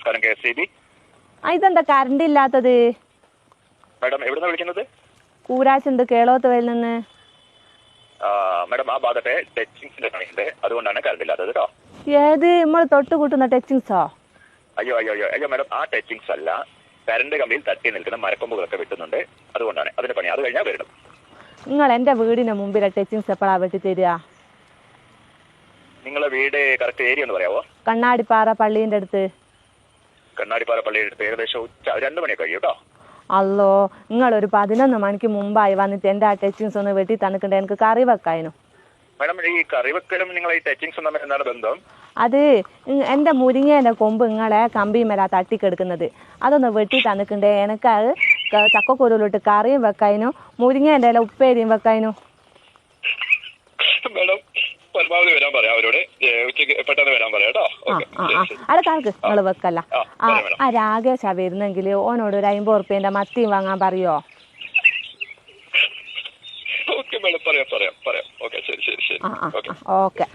നമസ്കാരം KSEB. ഇതെന്താ current ഇല്ലാത്തത്? മാഡം എവിടുന്നാ വിളിക്കുന്നത്? കൂരാച്ചുണ്ട് കേളോത്തുവയിൽ നിന്ന്. മാഡം ആ ഭാഗത്തെ ടച്ചിങ്സിന്റെ പണിയുണ്ട്, അതുകൊണ്ടാണ് കറണ്ട് ഇല്ലാത്തത് കേട്ടോ. ഏത് നമ്മൾ തൊട്ട് കൂട്ടുന്ന ടച്ചിങ്സോ? അയ്യോ മാഡം, ആ ടച്ചിങ്സ് അല്ല, കറണ്ട് കമ്പിയിൽ തട്ടി നിൽക്കുന്ന മരക്കൊമ്പുകളൊക്കെ വെട്ടുന്നുണ്ട്, അതുകൊണ്ടാണ് അതിന്റെ പണി. അത് കഴിഞ്ഞാൽ വരണം. നിങ്ങൾ എന്റെ വീടിന് മുമ്പിലെ ടച്ചിങ്സ് എപ്പോഴാ വെട്ടി തരിക? നിങ്ങളെ വീട് കറക്റ്റ് ഏരിയ ഒന്ന് പറയാവോ? കണ്ണാടിപ്പാറ പള്ളീന്റെ അടുത്ത്. കണ്ണാടിപ്പാറ പള്ളിയുടെ അടുത്ത് ഏകദേശം 2 മണിയൊക്കെ കഴിയും കേട്ടോ. അല്ലോ, നിങ്ങളൊരു 11 മണിക്ക് മുമ്പായി വന്നിട്ട് എന്റെ ആ ടച്ചിങ്സ് ഒന്ന് വെട്ടി തന്നിട്ടുണ്ട്, എനിക്ക് കറി വെക്കായിരുന്നു. മാഡം, ഈ കറിവെക്കലും നിങ്ങൾ ഈ ടച്ചിങ്സും തമ്മിൽ എന്താണ് ബന്ധം? അത് എന്റെ മുരിങ്ങേന്റെ കൊമ്പ് നിങ്ങളെ കമ്പിമേലാ തട്ടിക്കെടുക്കുന്നത്, അതൊന്ന് വെട്ടി തന്നിട്ടുണ്ടേ. എനിക്ക് അത് ചക്കക്കുരുവിലിട്ട് കറിയും വെക്കായിരുന്നു, മുരിങ്ങേന്റെ ഇല ഉപ്പേരിയും വെക്കായിരുന്നു. മാഡം പരമാവധി വരാൻ പറയാം അവരോട്, ഉച്ചയ്ക്ക് പെട്ടെന്ന് വരാൻ പറയാം കേട്ടോ. അത് കണക്ക് നിങ്ങൾ വെക്കല്ല. ആ രാകേശാ വരുന്നെങ്കിൽ ഓനോട് ഒരു 50 ഉറുപ്പ്യന്റെ മത്തിയും വാങ്ങാൻ പറയോ? ഓക്കെ മാഡം, പറയാം. ഓക്കെ, ശരി. ഓക്കെ.